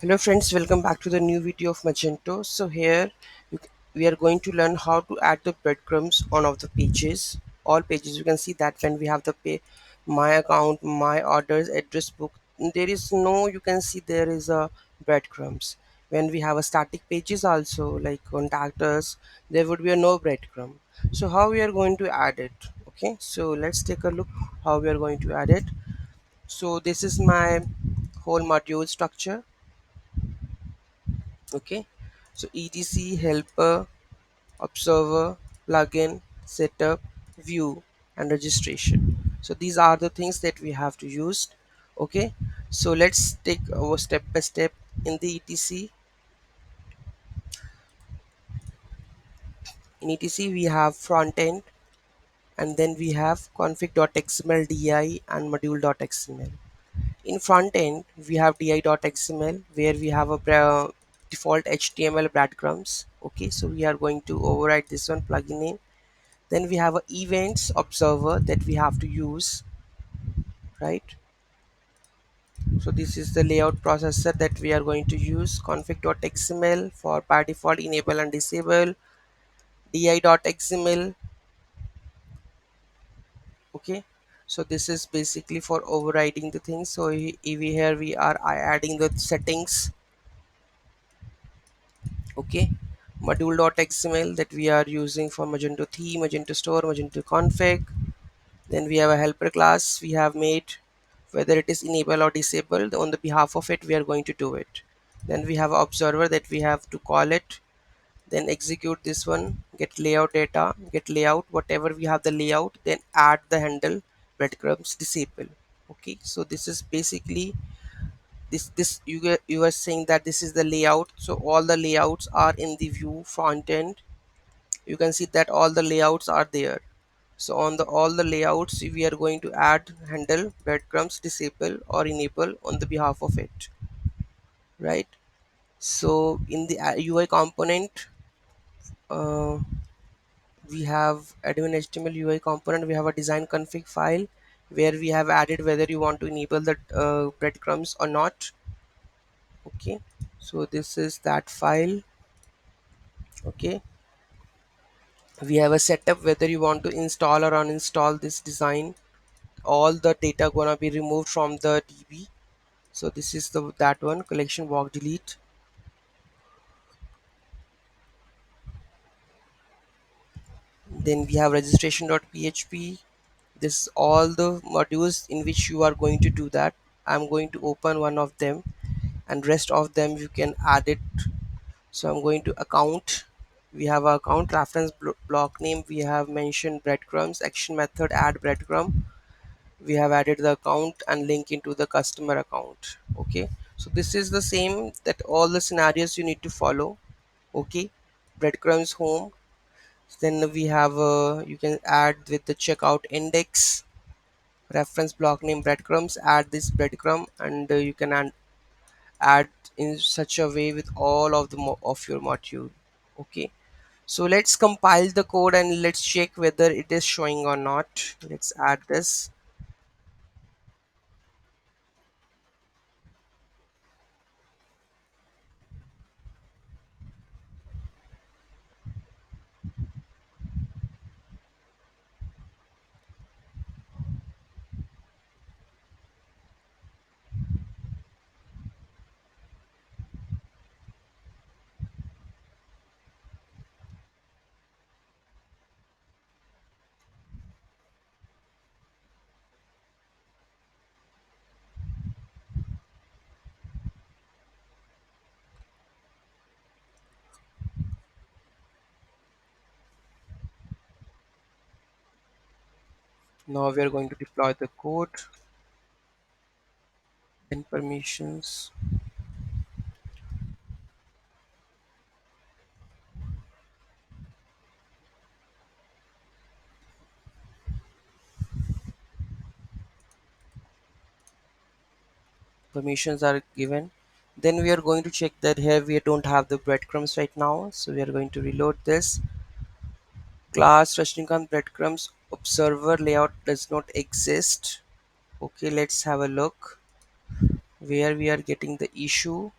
Hello friends, welcome back to the new video of Magento. So here we are going to learn how to add the breadcrumbs on of the pages. All pages you can see that when we have the my account, my orders, address book, there is no you can see there is a breadcrumbs. When we have a static pages also like contact us, there would be a no breadcrumb. So how we are going to add it? Okay, so let's take a look how we are going to add it. So this is my whole module structure. Okay, so etc helper, observer, plugin, setup, view, and registration. So these are the things that we have to use. Okay, so let's take our step by step. In the etc we have front end, and then we have config.xml di and module.xml. In front end we have di.xml where we have a default html breadcrumbs. Okay, so we are going to override this one plugin name. Then we have a events observer that we have to use, right? So this is the layout processor that we are going to use. Config.xml for by default enable and disable. di.xml. Okay, so this is basically for overriding the things. So here we are adding the settings. Okay, module.xml that we are using for Magento theme, Magento store, Magento config. Then we have a helper class we have made, whether it is enable or disabled on the behalf of it we are going to do it. Then we have an observer that we have to call it, then execute this one, get layout data, get layout, whatever we have the layout, then add the handle breadcrumbs disable. Okay, so this is basically this you are saying that this is the layout, so all the layouts are in the view front end. You can see that all the layouts are there. So on the all the layouts we are going to add handle breadcrumbs disable or enable on the behalf of it, right? So in the UI component, uh, we have admin html UI component, we have a design config file where we have added whether you want to enable the breadcrumbs or not. Okay, so this is that file. Okay, we have a setup whether you want to install or uninstall this design. All the data gonna be removed from the db. So this is the that one collection walk delete. Then we have registration.php. This is all the modules in which you are going to do that. I'm going to open one of them, and rest of them you can add it. So I'm going to account. We have our account reference block name, we have mentioned breadcrumbs, action method add breadcrumb. We have added the account and link into the customer account. Okay, so this is the same that all the scenarios you need to follow. Okay, breadcrumbs home. Then we have you can add with the checkout index, reference block name breadcrumbs, add this breadcrumb, and you can add in such a way with all of the of your module. Okay, so let's compile the code and let's check whether it is showing or not. Let's add this. Now we are going to deploy the code and permissions. Permissions are given. Then we are going to check that here we don't have the breadcrumbs right now, so we are going to reload this. Class Rajnikant breadcrumbs observer layout does not exist. Okay, let's have a look where we are getting the issue.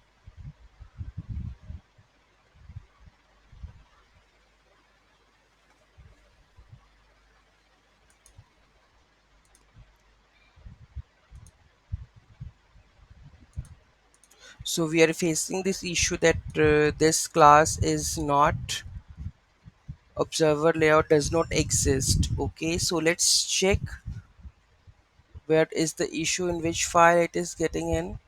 So we are facing this issue that this class is not observer layout does not exist. Okay, so let's check where is the issue, in which file it is getting in.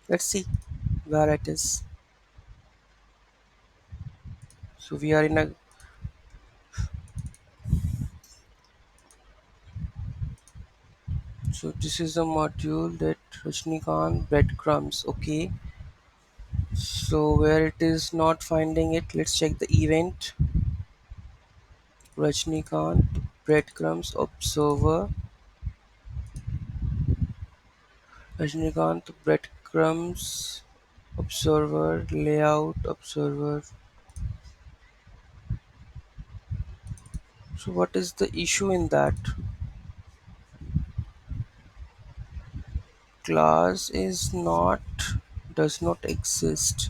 Let's see where it is. So we are in a, so this is the module that Rajnikant breadcrumbs. Okay, so where it is not finding it, let's check the event. Rajnikant breadcrumbs observer. Rajnikant breadcrumbs observer layout observer. So what is the issue in that? Class is not, does not exist.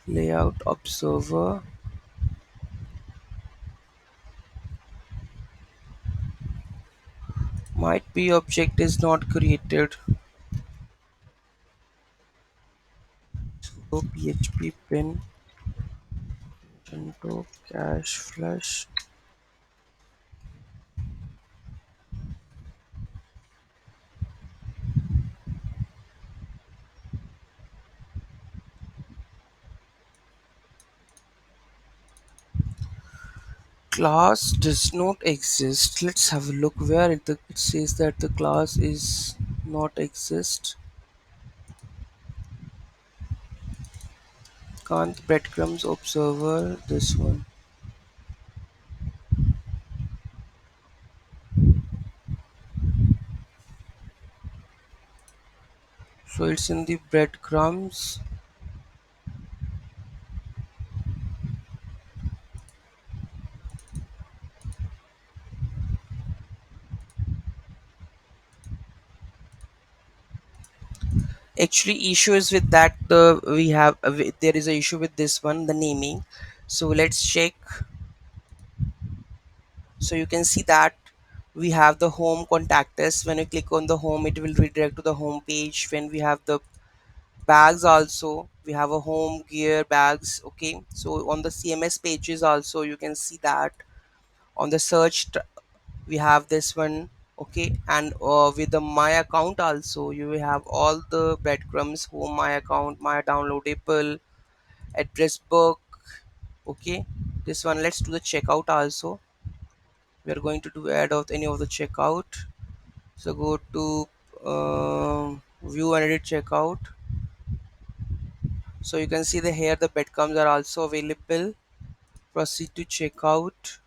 Layout observer. Might be object is not created. So PHP pin Magento cache flush. Class does not exist. Let's have a look where it says that the class is not exist. Can't breadcrumbs observer, this one. So it's in the breadcrumbs. Actually, issue is with that we have there is a issue with this one, the naming. So let's check. So you can see that we have the home contact us. When you click on the home, it will redirect to the home page. When we have the bags also, we have a home gear bags. Okay, so on the CMS pages also you can see that. On the we have this one. Okay, and with the my account also you will have all the breadcrumbs: home, my account, my downloadable, address book. Okay, this one, let's do the checkout also. We are going to do add of any of the checkout. So go to view and edit checkout. So you can see the here the breadcrumbs are also available. Proceed to checkout.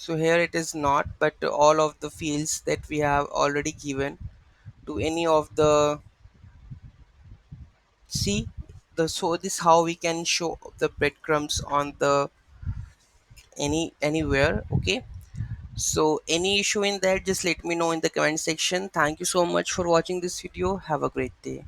So here it is not, but all of the fields that we have already given to any of the, see the, so this how we can show the breadcrumbs on the anywhere. Okay, so any issue in that, just let me know in the comment section. Thank you so much for watching this video. Have a great day.